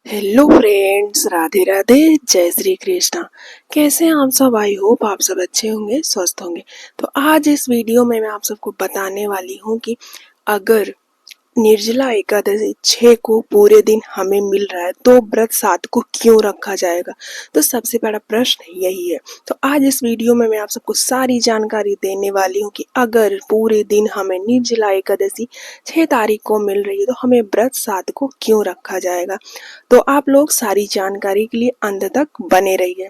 Hello friends, Radhe Radhe, जय श्री कृष्णा। कैसे हैं आप सब? आई होप आप सब अच्छे होंगे, स्वस्थ होंगे। तो आज इस वीडियो में मैं आप सबको बताने वाली हूँ कि अगर निर्जला एकादशी 6 को पूरे दिन हमें मिल रहा है तो व्रत 7 को क्यों रखा जाएगा। तो सबसे बड़ा प्रश्न यही है। तो आज इस वीडियो में मैं आप सबको सारी जानकारी देने वाली हूँ कि अगर पूरे दिन हमें निर्जला एकादशी 6 तारीख को मिल रही है तो हमें व्रत 7 को क्यों रखा जाएगा। तो आप लोग सारी जानकारी के लिए अंत तक बने रहिए।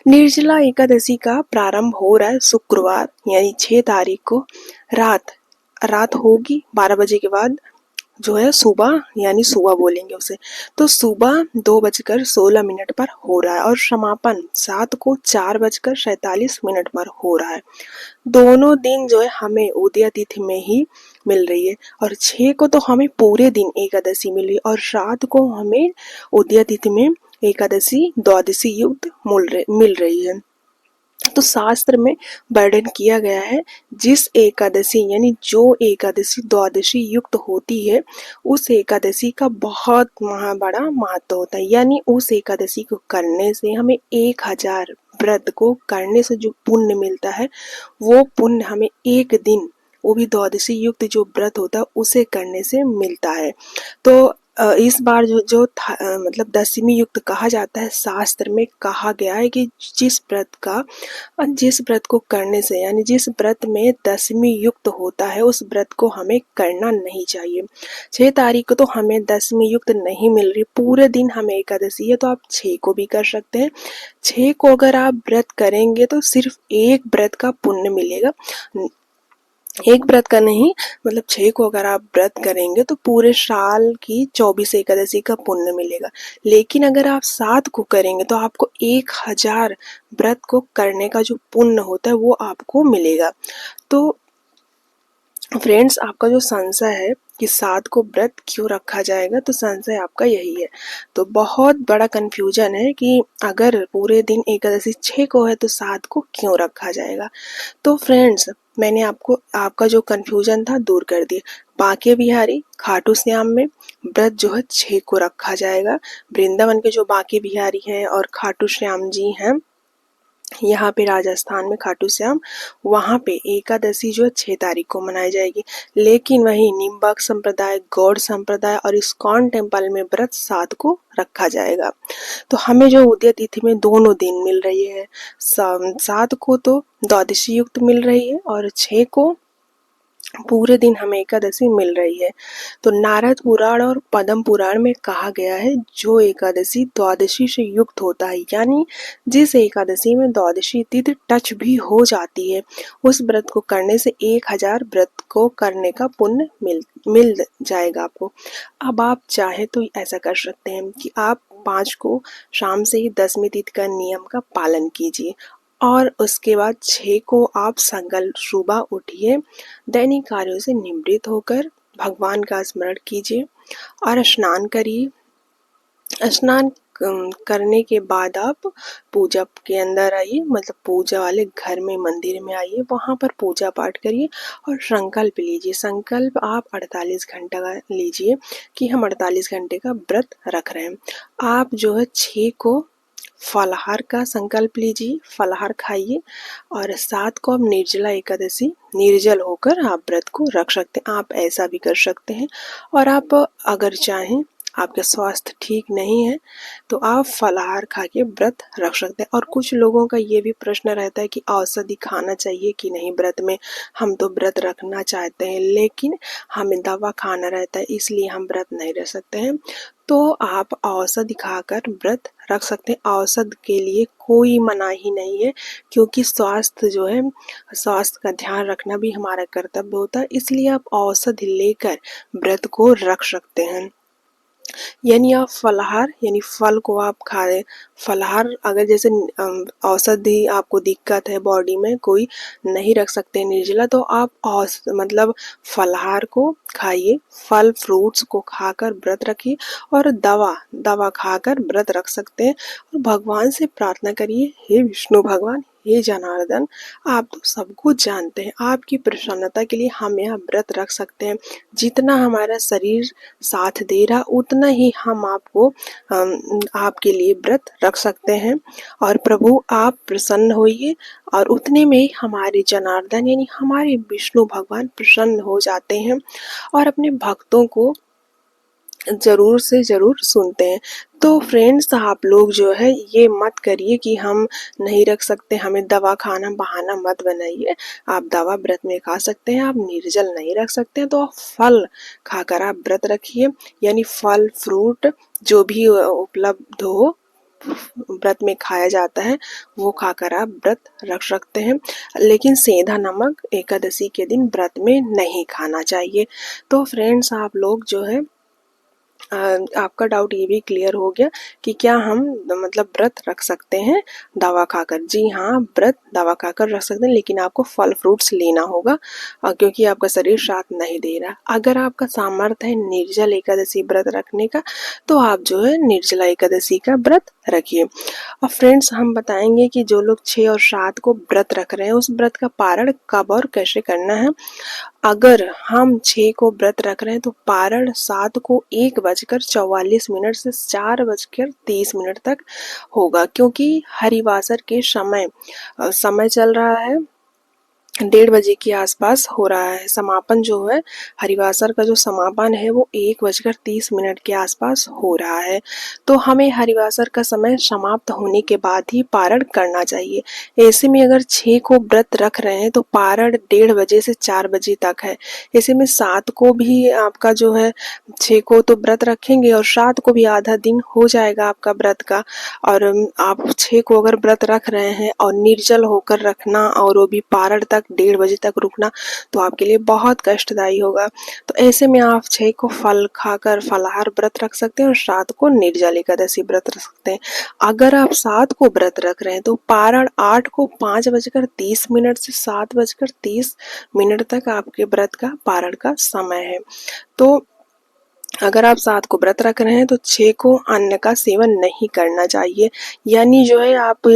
निर्जला एकादशी का प्रारंभ हो रहा है शुक्रवार यानी 6 तारीख को रात रात होगी 12 बजे के बाद जो है सुबह यानी सुबह बोलेंगे उसे। तो सुबह 2:16 पर हो रहा है और समापन 7 को 4:47 पर हो रहा है। दोनों दिन जो है हमें उदय तिथि में ही मिल रही है और 6 को तो हमें पूरे दिन एकादशी मिल रही है और 7 को हमें उदय तिथि में एकादशी द्वादशी युक्त मिल रही है। तो शास्त्र में वर्णन किया गया है जिस एकादशी यानी जो एकादशी द्वादशी युक्त होती है उस एकादशी का बहुत बड़ा महत्व होता है। यानी उस एकादशी को करने से हमें 1000 व्रत को करने से जो पुण्य मिलता है वो पुण्य हमें एक दिन, वो भी द्वादशी युक्त जो व्रत होता है उसे करने से मिलता है। तो इस बार जो जो मतलब दशमी युक्त कहा जाता है, शास्त्र में कहा गया है कि जिस व्रत को करने से यानी जिस व्रत में दशमी युक्त होता है उस व्रत को हमें करना नहीं चाहिए। 6 तारीख को तो हमें दशमी युक्त नहीं मिल रही, पूरे दिन हमें एकादशी है तो आप 6 को भी कर सकते हैं। 6 को अगर आप व्रत करेंगे तो सिर्फ एक व्रत का पुण्य मिलेगा, एक व्रत का नहीं, मतलब 6 को अगर आप व्रत करेंगे तो पूरे साल की 24 एकादशी का पुण्य मिलेगा। लेकिन अगर आप 7 को करेंगे तो आपको 1000 व्रत को करने का जो पुण्य होता है वो आपको मिलेगा। तो फ्रेंड्स, आपका जो संशय है कि 7 को व्रत क्यों रखा जाएगा, तो संशय आपका यही है। तो बहुत बड़ा कंफ्यूजन है कि अगर पूरे दिन एकादशी 6 को है तो 7 को क्यों रखा जाएगा। तो फ्रेंड्स, मैंने आपका जो कंफ्यूजन था दूर कर दिया। बांके बिहारी खाटू श्याम में व्रत जो है 6 को रखा जाएगा। वृंदावन के जो बांके बिहारी हैं और खाटू श्याम जी हैं यहाँ पे राजस्थान में खाटू श्याम, वहाँ पे एकादशी जो है 6 तारीख को मनाई जाएगी। लेकिन वहीं निम्बक संप्रदाय, गौड़ संप्रदाय और इस्कॉन टेम्पल में व्रत 7 को रखा जाएगा। तो हमें जो उदय तिथि में दोनों दिन मिल रही है, 7 को तो द्वादशी युक्त मिल रही है और 6 को पूरे दिन हमें एकादशी मिल रही है। तो नारद पुराण और पद्म पुराण में कहा गया है जो एकादशी द्वादशी से युक्त होता है यानी जिस एकादशी में द्वादशी तिथि टच भी हो जाती है उस व्रत को करने से 1000 व्रत को करने का पुण्य मिल जाएगा आपको। अब आप चाहे तो ऐसा कर सकते हैं कि आप 5 को शाम से ही दशमी तिथि का नियम का पालन कीजिए और उसके बाद 6 को आप संकल्प सुबह उठिए, दैनिक कार्यों से निवृत्त होकर भगवान का स्मरण कीजिए और स्नान करिए। स्नान करने के बाद आप पूजा के अंदर आइए, मतलब पूजा वाले घर में मंदिर में आइए, वहाँ पर पूजा पाठ करिए और संकल्प लीजिए। संकल्प आप 48 घंटा का लीजिए कि हम 48 घंटे का व्रत रख रहे हैं। आप जो है 6 को फलाहार का संकल्प लीजिए, फलाहार खाइए और 7 को आप निर्जला एकादशी निर्जल होकर आप व्रत को रख सकते हैं। आप ऐसा भी कर सकते हैं और आप अगर चाहें, आपके स्वास्थ्य ठीक नहीं है तो आप फलाहार खा के व्रत रख सकते हैं। और कुछ लोगों का ये भी प्रश्न रहता है कि औषधि खाना चाहिए कि नहीं व्रत में। हम तो व्रत रखना चाहते हैं लेकिन हमें दवा खाना रहता है इसलिए हम व्रत नहीं रख सकते हैं। तो आप औषधि खाकर व्रत रख सकते हैं। औषधि के लिए कोई मनाही नहीं है क्योंकि स्वास्थ्य जो है, स्वास्थ्य का ध्यान रखना भी हमारा कर्तव्य होता है, इसलिए आप औषधि लेकर व्रत को रख सकते हैं। यानी आप फलाहार यानी फल को आप खाएं। फलाहार अगर जैसे औषधि आपको दिक्कत है बॉडी में, कोई नहीं रख सकते निर्जला, तो आप मतलब फलाहार को खाइए, फल फ्रूट्स को खाकर व्रत रखिए और दवा खाकर व्रत रख सकते हैं। और भगवान से प्रार्थना करिए, हे विष्णु भगवान, हे जनार्दन, आप तो सब कुछ जानते हैं, आपकी प्रसन्नता के लिए हम यह व्रत रख सकते हैं। जितना हमारा शरीर साथ दे रहा उतना ही हम आपके लिए व्रत रख सकते हैं। और प्रभु आप प्रसन्न होइए और उतने में ही हमारे जनार्दन यानी हमारे विष्णु भगवान प्रसन्न हो जाते हैं और अपने भक्तों को ज़रूर से ज़रूर सुनते हैं। तो फ्रेंड्स, आप लोग जो है ये मत करिए कि हम नहीं रख सकते, हमें दवा खाना बहाना मत बनाइए। आप दवा व्रत में खा सकते हैं, आप निर्जल नहीं रख सकते हैं तो आप फल खाकर आप व्रत रखिए, यानी फल फ्रूट जो भी उपलब्ध हो व्रत में खाया जाता है वो खाकर आप व्रत रख सकते हैं। लेकिन सेंधा नमक एकादशी के दिन व्रत में नहीं खाना चाहिए। तो फ्रेंड्स, आप लोग जो है आपका डाउट ये भी क्लियर हो गया कि क्या हम मतलब व्रत रख सकते हैं दवा खाकर। जी हाँ, व्रत दवा खाकर रख सकते हैं, लेकिन आपको फल फ्रूट्स लेना होगा क्योंकि आपका शरीर साथ नहीं दे रहा। अगर आपका सामर्थ्य है निर्जल एकादशी व्रत रखने का तो आप जो है निर्जला एकादशी का व्रत रखिए। और फ्रेंड्स, हम बताएंगे कि जो लोग 6 और 7 को व्रत रख रहे हैं उस व्रत का पारण कब और कैसे करना है। अगर हम 6 को व्रत रख रहे हैं तो पारण 7 को 1:44 से 4:30 तक होगा, क्योंकि हरिवासर के समय चल रहा है 1:30 बजे के आसपास हो रहा है। समापन जो है हरिवासर का जो समापन है वो 1:30 के आसपास हो रहा है। तो हमें हरिवासर का समय समाप्त होने के बाद ही पारण करना चाहिए। ऐसे में अगर 6 को व्रत रख रहे हैं तो पारण 1:30 बजे से 4 बजे तक है। ऐसे में 7 को भी आपका जो है 6 को तो व्रत रखेंगे और 7 को भी आधा दिन हो जाएगा आपका व्रत का। और आप 6 को अगर व्रत रख रहे हैं और निर्जल होकर रखना और वो भी पारण तक 1:30 बजे तक रुकना तो आपके लिए बहुत कष्टदायी होगा। तो ऐसे में आप 6 को फल खाकर फलाहार व्रत रख सकते हैं और 7 को निर्जल एकादशी व्रत रख सकते हैं। अगर आप 7 को व्रत रख रहे हैं तो पारण 8 को 5:30 से 7:30 तक आपके व्रत का पारण का समय है। तो अगर आप 7 को व्रत रख रहे हैं तो 6 को अन्न का सेवन नहीं करना चाहिए, यानी जो है आप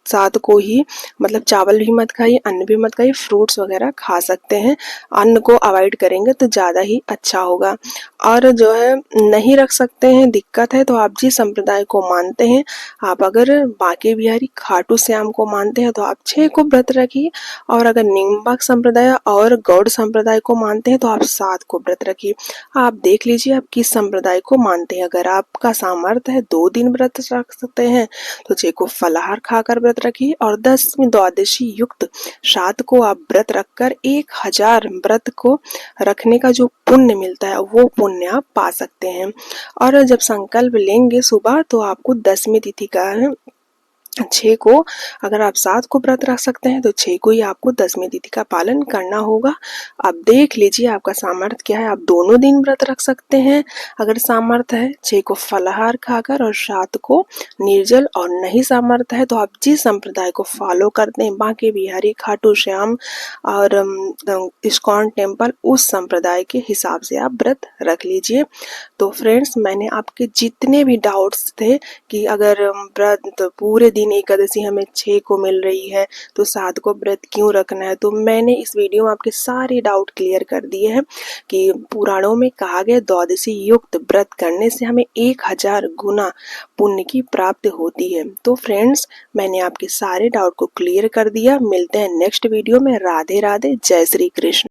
7 को ही मतलब चावल भी मत खाइए, अन्न भी मत खाइए, फ्रूट्स वगैरह खा सकते हैं। अन्न को अवॉइड करेंगे तो ज़्यादा ही अच्छा होगा। और जो है नहीं रख सकते हैं, दिक्कत है, तो आप जिस संप्रदाय को मानते हैं, आप अगर बांके बिहारी खाटू श्याम को मानते हैं तो आप 6 को व्रत रखिए, और अगर निम्बाक संप्रदाय और गौड़ संप्रदाय को मानते हैं तो आप 7 को व्रत रखिए। आप देख लीजिए आप किस संप्रदाय को मानते हैं। अगर आपका सामर्थ्य है 2 दिन व्रत रख सकते हैं तो 6 को फलाहार खाकर व्रत रखिए, और 10वीं द्वादशी युक्त 7 को आप व्रत रखकर 1000 व्रत को रखने का जो पुण्य मिलता है वो पुण्य आप पा सकते हैं। और जब संकल्प लेंगे सुबह तो आपको 10वीं तिथि का 6 को, अगर आप 7 को व्रत रख सकते हैं तो 6 को ही आपको 10वीं तिथि का पालन करना होगा। आप देख लीजिए आपका सामर्थ्य क्या है। आप दोनों दिन व्रत रख सकते हैं अगर सामर्थ्य है, 6 को फलाहार खाकर और 7 को निर्जल, और नहीं सामर्थ्य है तो आप जिस संप्रदाय को फॉलो करते हैं, बांके बिहारी, खाटू श्याम और इस्कॉन टेम्पल, उस संप्रदाय के हिसाब से आप व्रत रख लीजिए। तो फ्रेंड्स, मैंने आपके जितने भी डाउट्स थे कि अगर व्रत पूरे दिन एकादशी हमें 6 को मिल रही है तो 7 को व्रत क्यों रखना है, तो मैंने इस वीडियो में आपके सारे डाउट क्लियर कर दिए हैं कि पुराणों में कहा गया द्वादशी युक्त व्रत करने से हमें 1000 गुना पुण्य की प्राप्ति होती है। तो फ्रेंड्स, मैंने आपके सारे डाउट को क्लियर कर दिया। मिलते हैं नेक्स्ट वीडियो में। राधे राधे, जय श्री कृष्ण।